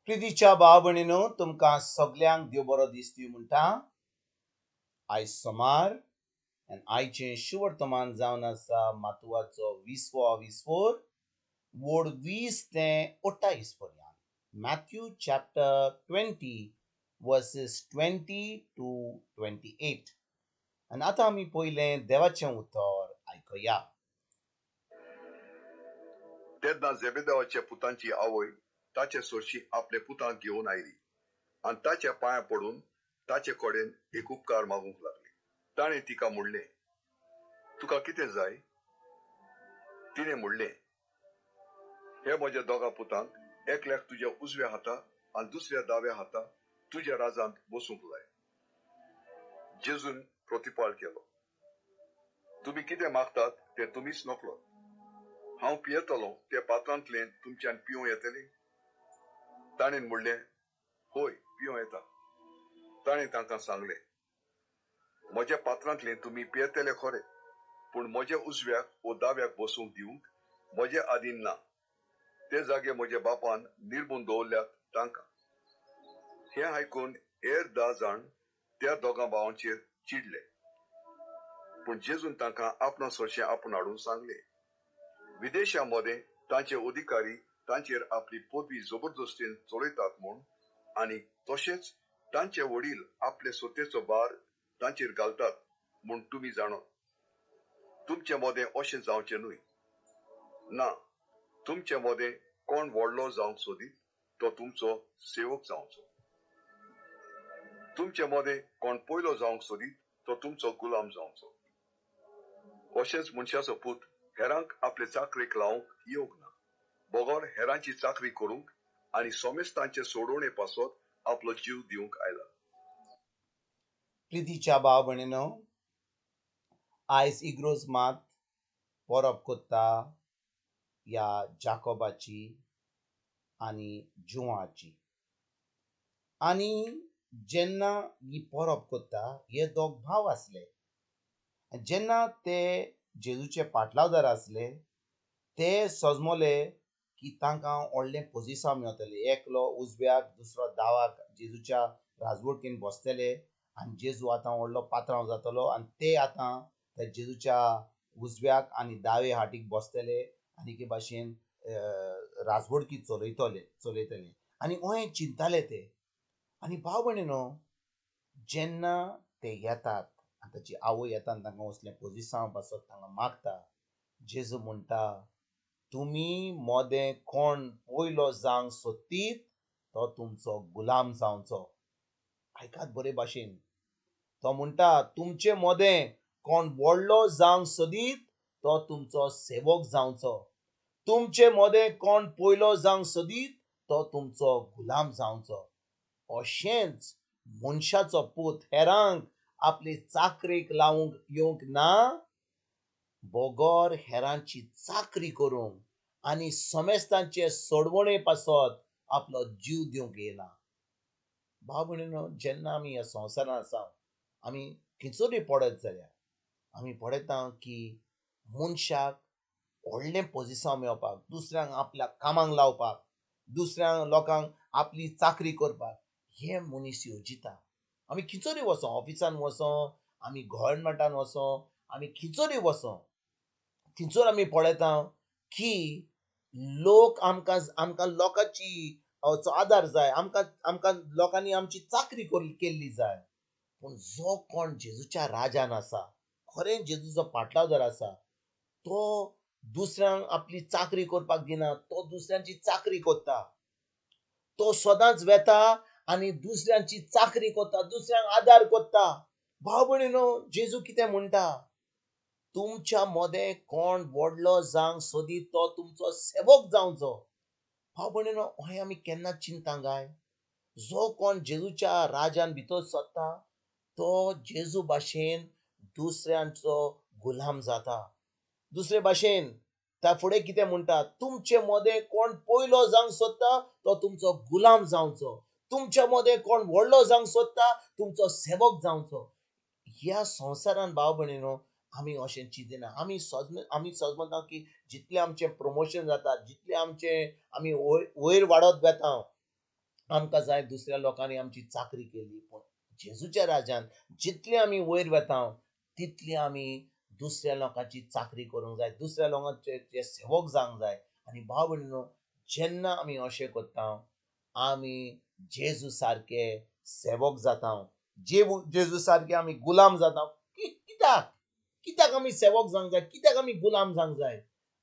प्रितीच्या भाव भयणीनो, तुमकां सगल्यांक देव बरो दीस दिवं म्हणटा. आयज सोमार आनी आयचें शुभ वर्तमान जावन आसा मातुवाचो 20 वोड 20 ते 28 पर्यंत. मॅथ्यू चॅप्टर 20 वर्सेस 20 to 28. आनी आतां आमी पयलें देवाचें उतर आयकया. तेन्ना जेबेदावाच्या पुतांची आवय ताचे सोडशी आपले पुतांक घेवन आयली आनी ताच्या पांयां पडून ताचे कडेन एक उपकार मागूंक लागली. ताणें तिका म्हणलें, तुका कितें जाय? तिणें म्हणलें, हे म्हज्या दोगा पुतांक एकल्याक तुज्या उजव्या हाता आनी दुसऱ्या दाव्या हाता तुज्या राजांत बसूंक लाय. जेजून प्रतिपाळ केलो, तुमी कितें मागतात तें तुमीच नकळो. हांव पियेतलों ते पात्रांतलें तुमच्यान पिवं येतलें? ताणें म्हणलें, होय, पिवं येता. ताणें तांकां सांगलें, म्हज्या पात्रांतलें तुमी पियेतले खरें, पूण म्हज्या उजव्याक वो दाव्याक बसूंक दिवंक म्हजे आदीन ना. ते जागे म्हज्या बापान निर्मून दवरल्यात तांकां. हें आयकून हेर 10 जाण त्या दोगां भावांचेर चिडले. पूण जेजून तांकां आपणा सोडशें आपूण हाडून सांगलें, विदेशांमोदें तांचे अधिकारी तांचेर आपली पदवी जबरदस्तीन चलयतात म्हूण, आनी तशेंच तांचे वडील आपले सत्तेचो भार तांचेर घालतात म्हूण तुमी जाणोत. तुमचे मोदें अशें जावचें न्हय. ना, तुमचे मोदें कोण व्हडलो जावंक सोदीत तो तुमचो सेवक जावचो. तुमचे मोदें कोण पयलो जावंक सोदीत तो तुमचो गुलाम जावचो. अशेंच मनशाचो पूत हेरांक आपले चाकरेक लावंक येवंक ना. बोगोर हेरांची चाकरी करूंक आनी सोमेस्तांचे सोडवणे पासत आपलो जीव दिवंक आयला. प्रितीच्या भाव भयणीनो, आयज इग्रोज मात परब कोत्ता या जाकोबाची आनी जुवाची. आनी जेन्ना ही परब कोत्ता, हे दोग भाव आसले. जेन्ना ते जेजूचे पाटलावदार आसले, ते सजमले की तांकां व्हडलें पोजिशन मेळटलें. एकलो उजव्याक, दुसरो दावाक जेजूच्या राजवटीन बसतले आनी जेजू आतां व्हडलो पात्रांव जातलो आनी ते आतां त्या जेजूच्या उजव्याक आनी दावे हाटीक बसतले आनी के भाशेन राजवडकी चलयतले आनी अहें चिंतताले ते. आनी भाव भयणीनो, जेन्ना ते येतात आनी ताची आवय येता आनी तांकां असलें पोजिशन पासत तांकां मागता, जेजू म्हणटा, तुमी मोदें कोण पयलो जावंक सोदतीत तो तुमचो गुलाम जावचो. आयकात बरे भाशेन. तो म्हणटा, तुमचे मोदें कोण व्हडलो जावंक सोदीत तो तुमचो सेवक जावचो. तुमचे मोदें कोण पयलो जावंक सोदीत तो तुमचो गुलाम जावचो. अशेंच मनशाचो पूत हेरांक आपली चाकरेक लावंक येवंक ना, बोगोर हेरांची चाकरी करूंक आनी सोमेस्तांचे सोडवणे पासत आपलो जीव दिवंक येयला. भाव भयणीनो, जेन्ना आमी ह्या संवसारांत आसा, आमी खंयसरूय पडत जाल्यार आमी पळयता की मनशाक व्हडलें पोजिशन मेळपाक, दुसऱ्यांक आपल्या कामाक लावपाक, दुसऱ्या लोकांक आपली चाकरी करपाक हे मनीस येवजिता. आमी खंयसरूय वचों, ऑफिसान वचों, आमी गव्हर्नमेंटान वचों, आमी खंयसरूय वचों, थंयसर आमी पळयता की लोक आमकां लोकांची आदार जाय, आमकां लोकांनी आमची चाकरी केल्ली जाय. पूण जो कोण जेजूच्या राजान आसा, खरें जेजूचो पाटलावदार आसा, तो दुसऱ्यांक आपली चाकरी करपाक दिना. तो दुसऱ्यांची चाकरी करता. तो सदांच वेता आनी दुसऱ्यांची चाकरी करता, दुसऱ्यांक आदार करता. भाव भयणीनो, जेजू कितें म्हणटा, तुमच्या मोदें कोण व्हडलो जावंक सोदीत तो तुमचो सेवक जावचो. भाव भयणीनो, अहें आमी केन्ना चिंतता काय? जो कोण जेजूच्या राजान भितर सरता तो जेजू भाशेन दुसऱ्यांचो गुलाम जाता. दुसरे भाशेन त्या फुडें कितें म्हणटा, तुमचे मोदें कोण पयलो जावंक सोदता तो तुमचो गुलाम जावचो. तुमच्या मोदें कोण व्हडलो जावंक सोदता तुमचो सेवक जावचो. ह्या संवसारान भाव भयणीनो, आमी अशें चिंतिना. आमी सजमता की जितलें आमचें प्रमोशन जाता, जितलें आमी वयर वाडत वेता, आमकां जाय दुसऱ्या लोकांनी आमची चाकरी केली, पूण जेजूच्या राज्यान जितले आमी वयर वेता तितली आमी दुसऱ्या लोकांची चाकरी करूंक जाय, दुसऱ्या लोकांचे जे सेवक जावंक जाय. आनी भाव भयणीनो, जेन्ना आमी अशें करता आमी जेजू सारके सेवक जाता. जेजू सारके आमी गुलाम जाता. कित्याक कित्याक आमी सेवक जावंक जाय, कित्याक आमी गुलाम जावंक जाय?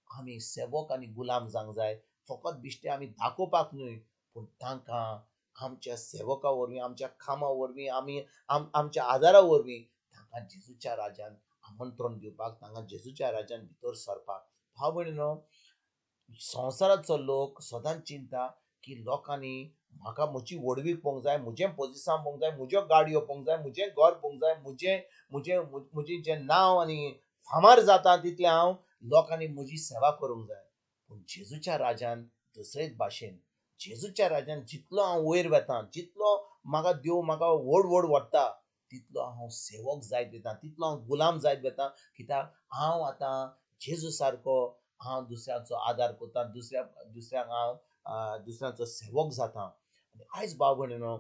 आमी सेवक आनी गुलाम जावंक जाय फकत बिश्टे आमी दाखोवपाक न्हय, पूण तांकां आमच्या सेवका वरवीं, आमच्या कामा वरवीं, आमच्या आदारा वरवीं तांकां जेजूच्या राज्यान आमंत्रण दिवपाक, तांकां जेजूच्या राज्यान भितर सरपाक. भाव भयणीनो, संवसाराचो लोक सदांच चिंता की लोकांनी म्हाका म्हजी व्हडवीक पळोवंक जाय, म्हजें पोजिशन पळोवंक जाय, म्हज्यो गाडयो पळोवंक जाय, म्हजें घर पळोवंक जाय, म्हजें जें नांव आनी फामार जाता तितलें हांव लोकांनी म्हजी सेवा करूंक जाय. पूण जेजूच्या राज्यान दुसरेच भाशेन, जेजूच्या राज्यान जितलो हांव वयर वेतां, जितलो म्हाका देव म्हाका व्हड व्हड व्हरता, तितलो हांव सेवक जायत वेतां, तितलो हांव गुलाम जायत वेतां. कित्याक हांव आतां जेजू सारको हांव दुसऱ्यांचो आदार करतां, दुसऱ्यांक हांव दुसऱ्यांचो सेवक जातां. आयज भाव भयणीनो,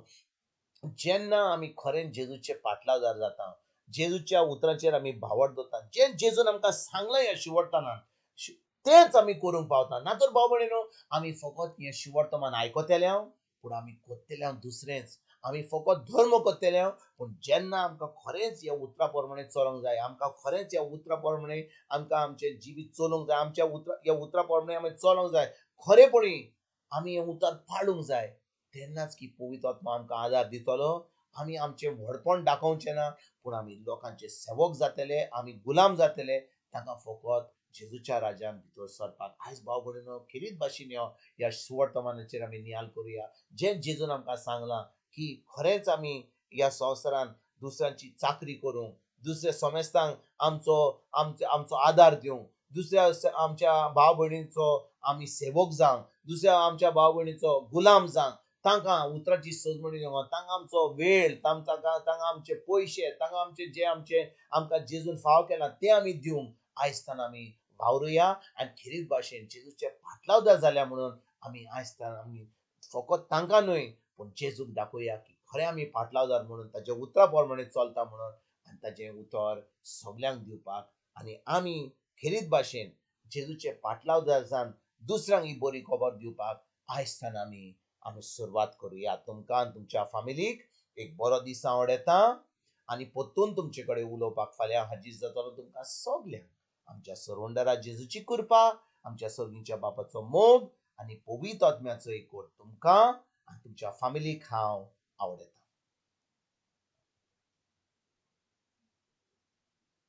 जेन्ना आमी खरें जेजूचे पाटलादार जाता, जेजूच्या उतरांचेर आमी भावट दवरता, जें जेजून आमकां सांगलां ह्या शिवर्थानान तेंच आमी करूंक पावता. ना तर भाव भयणीनो, आमी फकत हें शिवर्तमान आयकतले हांव, पूण आमी करतले हांव दुसरेंच. आमी फकत धर्म करतले हांव, पूण जेन्ना आमकां खरेंच ह्या उतरा प्रमाणे चलूंक जाय, आमकां खरेंच ह्या उतरा प्रमाणे आमकां आमचें जिवीत चलोवंक जाय, ह्या उतरा प्रमाणे आमी चलोंक जाय, खरेपणी आमी हें उतर पाळूंक जाय, तेन्नाच की पवित्र आत्मा आमकां आदार दितलो. आमी आमचें व्हडपण दाखोवचें ना, पूण आमी लोकांचे सेवक जातले, आमी गुलाम जातले, तांकां फकत जेजूच्या राज्यान भितर सरपाक. आयज भाव भयणीनो, खेरीत भाशेन ह्या सुवर्तमानाचेर आमी नियाळ करुया. जें जेजून आमकां सांगलां की खरेंच आमी ह्या संवसारान दुसऱ्यांची चाकरी करूंक, दुसऱ्या समेस्तांक आमचो आदार दिवंक, दुसऱ्या आमच्या भाव भयणींचो आमी सेवक जावंक, दुसऱ्या आमच्या भाव भयणीचो गुलाम जावंक, तांकां उतराची सजमणी दिवंक, तांकां आमचो वेळ, तांकां आमचे पयशे, तांकां आमकां जेजून फाव केलां तें आमी दिवंक आयज तान आमी वावरुया. आनी खेरीत भाशेन जेजूचे पाटलावदार जाल्या म्हणून आमी आयज तान आमी फकत तांकां न्हय, पूण जेजूक दाखोवया की खरें आमी पाटलावदार म्हणून ताच्या उतरा प्रमाणे चलता म्हणून, आनी ताचें उतर सगल्यांक दिवपाक. आनी आमी खेरीत भाशेन जेजूचे पाटलावदार जावन दुसऱ्यांक ही बरी खबर दिवपाक आयज तान आमी सुरवात करुया. तुमकां आनी तुमच्या फॅमिलीक एक बरो दीस हांव येता, आनी परतून तुमचे कडेन उलोवपाक फाल्यां हाजीर जातलो. तुमकां सगल्यांक आमच्या सर्वंडरा जेजूची कृपा, आमच्या सर्गीच्या बापाचो मोग आनी पवित्र आत्म्याचो एकवट तुमकां आनी तुमच्या फॅमिलीक हांव आवडयतां.